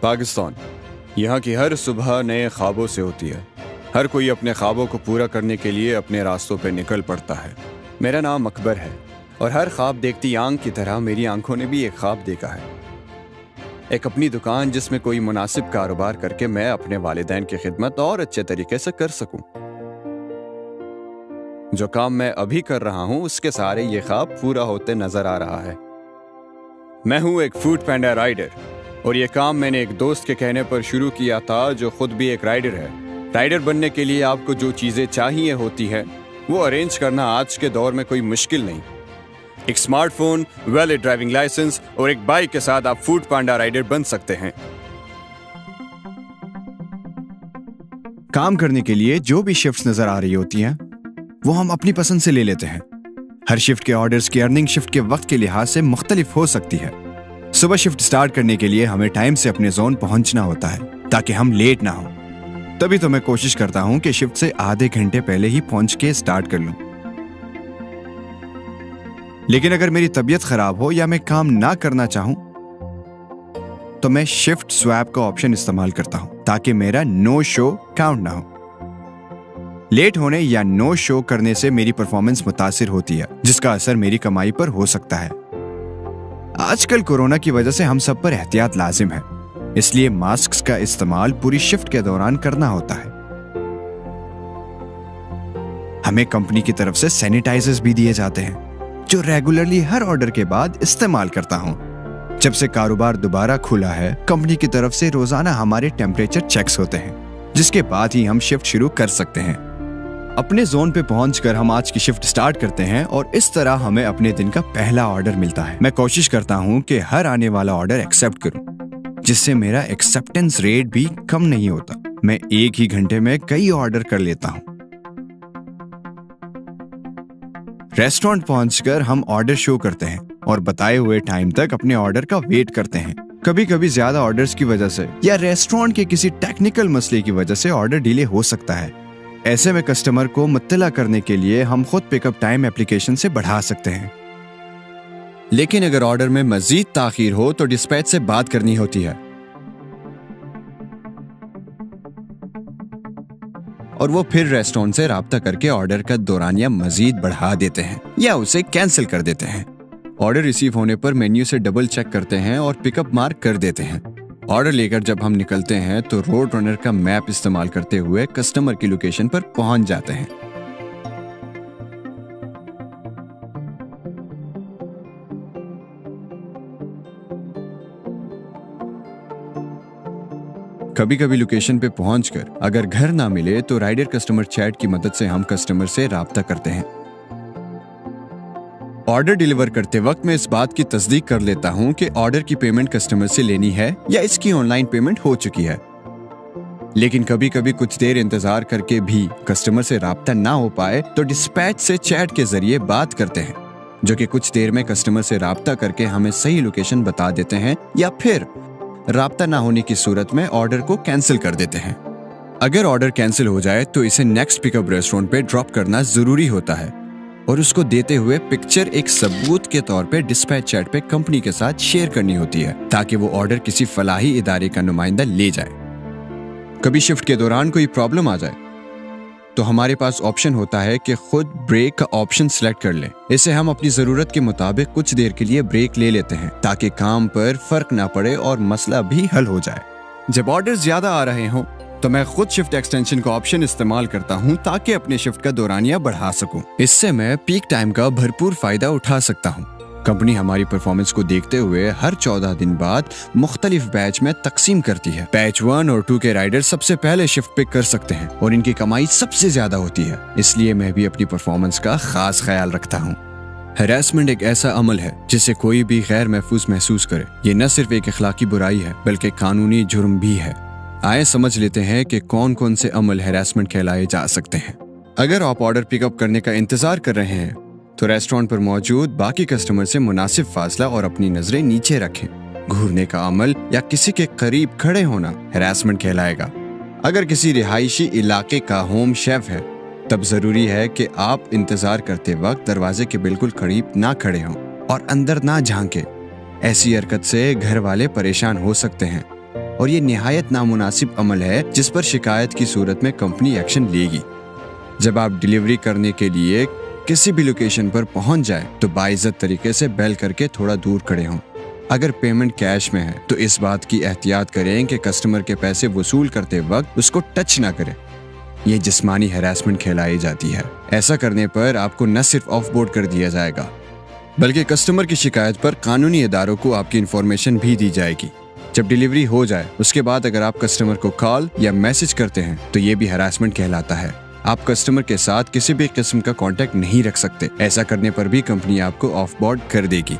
पाकिस्तान। यहाँ की हर सुबह नए ख्वाबों से होती है। हर कोई अपने ख्वाबों को पूरा करने के लिए अपने रास्तों पर निकल पड़ता है। मेरा नाम अकबर है और हर ख्वाब देखती आंख की तरह मेरी आंखों ने भी एक ख्वाब देखा है। एक अपनी दुकान जिसमें कोई मुनासिब कारोबार करके मैं अपने वालिदैन की खिदमत और अच्छे तरीके से कर सकूं। जो काम मैं अभी कर रहा हूं उसके सारे ये ख्वाब पूरा होते नजर आ रहा है। मैं हूं एक फूड पैंडा राइडर और ये काम मैंने एक दोस्त के कहने पर शुरू किया था जो खुद भी एक राइडर है। राइडर बनने के लिए आपको जो चीजें चाहिए होती है वो अरेंज करना आज के दौर में कोई मुश्किल नहीं। एक स्मार्टफोन, वैलिड ड्राइविंग लाइसेंस और एक बाइक के साथ आप फूड पांडा राइडर बन सकते हैं। काम करने के लिए जो भी शिफ्ट्स नजर आ रही होती हैं वो हम अपनी पसंद से ले लेते हैं। हर शिफ्ट के ऑर्डर्स की अर्निंग शिफ्ट के वक्त के लिहाज से मुख्तलिफ हो सकती है। सुबह शिफ्ट स्टार्ट करने के लिए हमें टाइम से अपने जोन पहुंचना होता है ताकि हम लेट ना हो। तभी तो मैं कोशिश करता हूं कि शिफ्ट से आधे घंटे पहले ही पहुंच के स्टार्ट कर लूं। लेकिन अगर मेरी तबीयत खराब हो या मैं काम ना करना चाहूं तो मैं शिफ्ट स्वैप का ऑप्शन इस्तेमाल करता हूं ताकि मेरा नो शो काउंट ना हो। लेट होने या नो शो करने से मेरी परफॉर्मेंस मुतासिर होती है जिसका असर मेरी कमाई पर हो सकता है। आजकल कोरोना की वजह से हम सब पर एहतियात लाजिम है, इसलिए मास्क का इस्तेमाल पूरी शिफ्ट के दौरान करना होता है। हमें कंपनी की तरफ से सैनिटाइजर्स भी दिए जाते हैं जो रेगुलरली हर ऑर्डर के बाद इस्तेमाल करता हूं। जब से कारोबार दोबारा खुला है कंपनी की तरफ से रोजाना हमारे टेम्परेचर चेक्स होते हैं जिसके बाद ही हम शिफ्ट शुरू कर सकते हैं। अपने जोन पे पहुंचकर हम आज की शिफ्ट स्टार्ट करते हैं और इस तरह हमें अपने दिन का पहला ऑर्डर मिलता है। मैं कोशिश करता हूं कि हर आने वाला ऑर्डर एक्सेप्ट करूं जिससे मेरा एक्सेप्टेंस रेट भी कम नहीं होता। मैं एक ही घंटे में कई ऑर्डर कर लेता हूं। रेस्टोरेंट पहुंचकर हम ऑर्डर शो करते हैं और बताए हुए टाइम तक अपने ऑर्डर का वेट करते हैं। कभी कभी ज्यादा ऑर्डर्स की वजह से या रेस्टोरेंट के किसी टेक्निकल मसले की वजह से ऑर्डर डिले हो सकता है। ऐसे में कस्टमर को मुत्तला करने के लिए हम खुद पिकअप टाइम एप्लीकेशन से बढ़ा सकते हैं। लेकिन अगर ऑर्डर में मजीद ताखीर हो तो डिस्पैच से बात करनी होती है और वो फिर रेस्टोरेंट से राब्ता करके ऑर्डर का दौरानिया मजीद बढ़ा देते हैं या उसे कैंसिल कर देते हैं। ऑर्डर रिसीव होने पर मेन्यू से डबल चेक करते हैं और पिकअप मार्क कर देते हैं। ऑर्डर लेकर जब हम निकलते हैं तो रोड रनर का मैप इस्तेमाल करते हुए कस्टमर की लोकेशन पर पहुंच जाते हैं। कभी कभी लोकेशन पे पहुंचकर अगर घर ना मिले तो राइडर कस्टमर चैट की मदद से हम कस्टमर से राब्ता करते हैं। ऑर्डर डिलीवर करते वक्त मैं इस बात की तस्दीक कर लेता हूं कि ऑर्डर की पेमेंट कस्टमर से लेनी है या इसकी ऑनलाइन पेमेंट हो चुकी है। लेकिन कभी कभी कुछ देर इंतजार करके भी कस्टमर से राब्ता ना हो पाए तो डिस्पैच से चैट के जरिए बात करते हैं जो कि कुछ देर में कस्टमर से राब्ता करके हमें सही लोकेशन बता देते हैं या फिर राब्ता ना होने की सूरत में ऑर्डर को कैंसिल कर देते हैं। अगर ऑर्डर कैंसिल हो जाए तो इसे नेक्स्ट पिकअप रेस्टोरेंट पे ड्रॉप करना जरूरी होता है और उसको देते हुए पिक्चर एक सबूत के तौर पे डिस्पैच चैट पे कंपनी के साथ शेयर करनी होती है ताकि वो ऑर्डर किसी फलाही इदारे का नुमाइंदा ले जाए। कभी शिफ्ट के दौरान कोई प्रॉब्लम आ जाए तो हमारे पास ऑप्शन होता है कि खुद ब्रेक का ऑप्शन सिलेक्ट कर लें। इसे हम अपनी जरूरत के मुताबिक कुछ देर के लिए ब्रेक ले लेते हैं ताकि काम पर फर्क ना पड़े और मसला भी हल हो जाए। जब ऑर्डर ज्यादा आ रहे हों तो मैं खुद शिफ्ट एक्सटेंशन का ऑप्शन इस्तेमाल करता हूं ताकि अपने शिफ्ट का दौरानिया बढ़ा सकूं। इससे मैं पीक टाइम का भरपूर फायदा उठा सकता हूं। कंपनी हमारी परफॉर्मेंस को देखते हुए हर 14 दिन बाद मुख्तलिफ बैच में तकसीम करती है। बैच 1 और 2 के राइडर सबसे पहले शिफ्ट पिक कर सकते हैं और इनकी कमाई सबसे ज्यादा होती है, इसलिए मैं भी अपनी परफॉर्मेंस का खास ख्याल रखता हूँ। हैरेसमेंट एक ऐसा अमल है जिसे कोई भी गैर महफूज महसूस करे। ये न सिर्फ एक अखलाकी बुराई है बल्कि कानूनी जुर्म भी है। आए समझ लेते हैं कि कौन कौन से अमल हैरेसमेंट कहलाए जा सकते हैं। अगर आप ऑर्डर पिकअप करने का इंतजार कर रहे हैं तो रेस्टोरेंट पर मौजूद बाकी कस्टमर से मुनासिब फासला और अपनी नजरें नीचे रखें। घूरने का अमल या किसी के करीब खड़े होना हैरेसमेंट कहलाएगा। अगर किसी रिहायशी इलाके का होम शेफ है तब जरूरी है कि आप इंतजार करते वक्त दरवाजे के बिल्कुल करीब ना खड़े हों और अंदर ना झांके। ऐसी हरकत से घर वाले परेशान हो सकते हैं। और ये निहायत नामुनासिब अमल है जिस पर शिकायत की सूरत में कंपनी एक्शन लेगी। जब आप डिलीवरी करने के लिए किसी भी लोकेशन पर पहुंच जाए तो बाइज्जत तरीके से बेल करके थोड़ा दूर खड़े हों। अगर पेमेंट कैश में है तो इस बात की एहतियात करें कि कस्टमर के पैसे वसूल करते वक्त उसको टच ना करें। ये जिस्मानी हैरेसमेंट कहलाई जाती है। ऐसा करने पर आपको न सिर्फ ऑफ बोर्ड कर दिया जाएगा बल्कि कस्टमर की शिकायत पर कानूनी इदारों को आपकी इंफॉर्मेशन भी दी जाएगी। जब डिलीवरी हो जाए उसके बाद अगर आप कस्टमर को कॉल या मैसेज करते हैं तो ये भी हैरेसमेंट कहलाता है। आप कस्टमर के साथ किसी भी किस्म का कांटेक्ट नहीं रख सकते। ऐसा करने पर भी कंपनी आपको ऑफ बोर्ड कर देगी।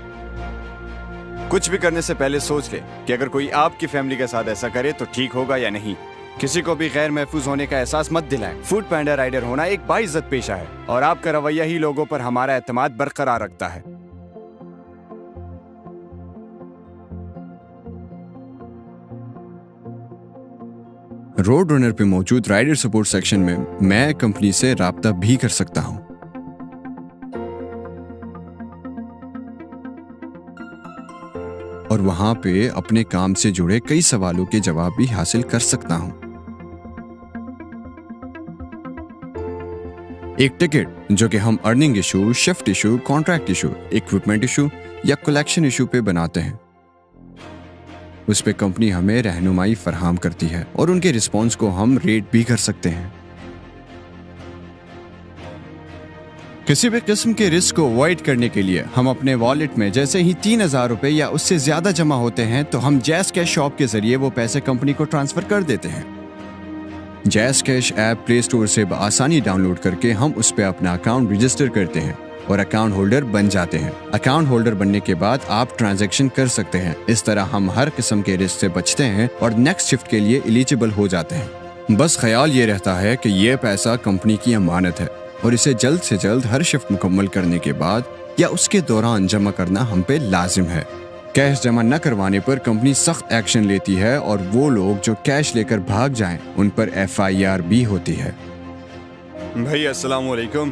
कुछ भी करने से पहले सोच ले कि अगर कोई आपकी फैमिली के साथ ऐसा करे तो ठीक होगा या नहीं। किसी को भी गैर महफूज होने का एहसास मत दिलाएं। फूड पैंडा राइडर होना एक बाइज्जत पेशा है और आपका रवैया ही लोगों पर हमारा एतमाद बरकरार रखता है। रोड रनर पे मौजूद राइडर सपोर्ट सेक्शन में मैं कंपनी से राब्ता भी कर सकता हूं। और वहां पे अपने काम से जुड़े कई सवालों के जवाब भी हासिल कर सकता हूं। एक टिकट जो कि हम earning issue, shift issue, contract issue, equipment issue या कलेक्शन इशू पे बनाते हैं, उस पे कंपनी हमें रहनुमाई फराहम करती है और उनके रिस्पॉन्स को हम रेट भी कर सकते हैं। किसी भी किस्म के रिस्क को अवॉइड करने के लिए हम अपने वॉलेट में जैसे ही 3,000 रुपए या उससे ज्यादा जमा होते हैं तो हम जैज़ कैश शॉप के जरिए वो पैसे कंपनी को ट्रांसफर कर देते हैं। Jazz cash app play store से आसानी डाउनलोड करके हम उस पर अपना अकाउंट रजिस्टर करते हैं और अकाउंट होल्डर बन जाते हैं। अकाउंट होल्डर बनने के बाद आप ट्रांजैक्शन कर सकते हैं। इस तरह हम हर किस्म के रिस्क से बचते हैं और नेक्स्ट शिफ्ट के लिए एलिजिबल हो जाते हैं। बस ख्याल ये रहता है कि ये पैसा कंपनी की अमानत है और इसे जल्द से जल्द हर शिफ्ट मुकम्मल करने के बाद या उसके दौरान जमा करना हम पे लाजिम है। कैश जमा न करवाने पर कंपनी सख्त एक्शन लेती है और वो लोग जो कैश लेकर भाग जाएं, उन पर FIR भी होती है। भाई अस्सलाम वालेकुम।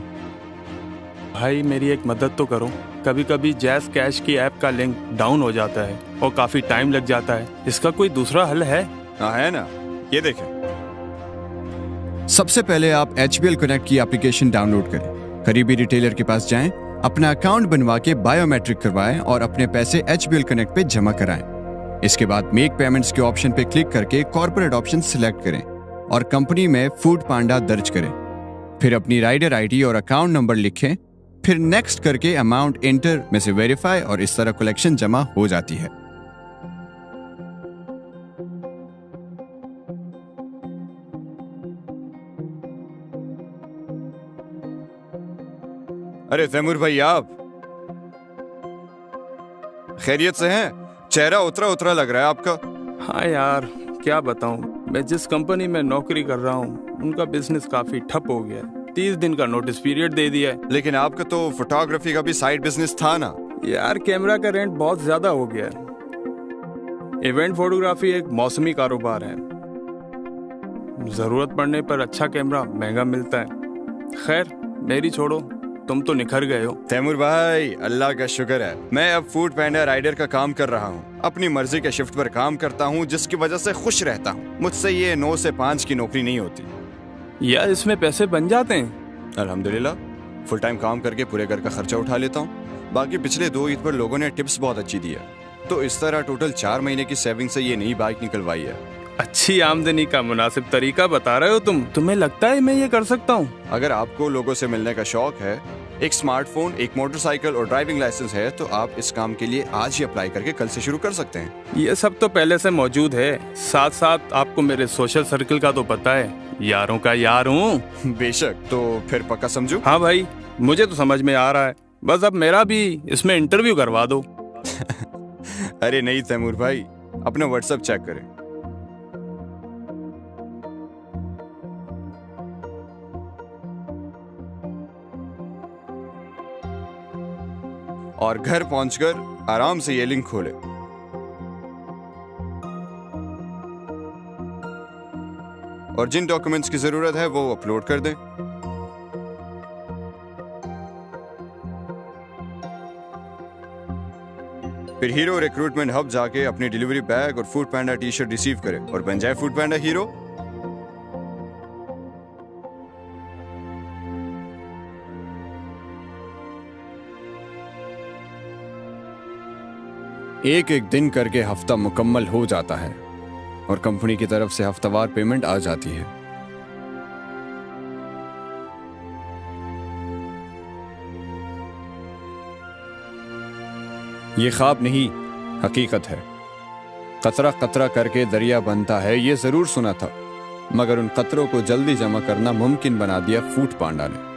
भाई मेरी एक मदद तो करो। कभी कभी जैज़ कैश की ऐप का लिंक डाउन हो जाता है और काफी टाइम लग जाता है। इसका कोई दूसरा हल है? हाँ है ना, ये देखें। सबसे पहले आप HBL कनेक्ट की एप्लीकेशन डाउनलोड करें। करीबी रिटेलर के पास जाएं, अपना अकाउंट बनवा के बायोमेट्रिक करवाएं और अपने पैसे HBL कनेक्ट पे जमा कराएं। इसके बाद मेक पेमेंट्स के ऑप्शन पे क्लिक करके कॉर्पोरेट ऑप्शन सिलेक्ट करें और कंपनी में फूड पांडा दर्ज करें। फिर अपनी राइडर ID और अकाउंट नंबर लिखें, फिर नेक्स्ट करके अमाउंट एंटर में से वेरीफाई और इस तरह कलेक्शन जमा हो जाती है। अरे तैमूर भाई, आप खैरियत से हैं? चेहरा उतरा उतरा लग रहा है आपका। हाँ यार, क्या बताऊं, मैं जिस कंपनी में नौकरी कर रहा हूँ उनका बिजनेस काफी ठप हो गया है। 30 दिन का नोटिस पीरियड दे दिया है। लेकिन आपका तो फोटोग्राफी का भी साइड बिजनेस था ना? यार कैमरा का रेंट बहुत ज्यादा हो गया है। इवेंट फोटोग्राफी एक मौसमी कारोबार है। जरूरत पड़ने पर अच्छा कैमरा महंगा मिलता है। खैर मेरी छोड़ो, तुम तो निखर गए हो। तैमूर भाई, अल्लाह का शुक्र है, मैं अब फूड पैंडा राइडर का काम कर रहा हूँ। अपनी मर्जी के शिफ्ट पर काम करता हूँ जिसकी वजह से खुश रहता हूँ। मुझसे ये 9 से 5 की नौकरी नहीं होती। यार इसमें पैसे बन जाते हैं? अल्हम्दुलिल्लाह, फुल टाइम काम करके पूरे घर का खर्चा उठा लेता हूँ। बाकी पिछले 2 ईद पर लोगों ने टिप्स बहुत अच्छी दी है, तो इस तरह टोटल 4 महीने की सेविंग से ये नई बाइक निकलवाई है। अच्छी आमदनी का मुनासिब तरीका बता रहे हो तुम। तुम्हें लगता है मैं ये कर सकता हूँ? अगर आपको लोगों से मिलने का शौक है, एक स्मार्टफोन, एक मोटरसाइकिल और ड्राइविंग लाइसेंस है, तो आप इस काम के लिए आज ही अप्लाई करके कल से शुरू कर सकते हैं। ये सब तो पहले से मौजूद है। साथ साथ आपको मेरे सोशल सर्कल का तो पता है, यारों का यार हूँ। बेशक, तो फिर पक्का समझूं? हाँ भाई, मुझे तो समझ में आ रहा है। बस अब मेरा भी इसमें इंटरव्यू करवा दो। अरे नहीं तैमूर भाई, अपना व्हाट्सएप चेक करें। और घर पहुंचकर आराम से ये लिंक खोलें। और जिन डॉक्यूमेंट्स की जरूरत है वो अपलोड कर दें। फिर हीरो रिक्रूटमेंट हब जाके अपनी डिलीवरी बैग और फूड पैंडा टी शर्ट रिसीव करे और बन जाए फूड पैंडा हीरो। एक एक दिन करके हफ्ता मुकम्मल हो जाता है और कंपनी की तरफ से हफ्तावार पेमेंट आ जाती है। ये ख्वाब नहीं, हकीकत है। कतरा कतरा करके दरिया बनता है, ये जरूर सुना था, मगर उन कतरों को जल्दी जमा करना मुमकिन बना दिया फूड पांडा ने।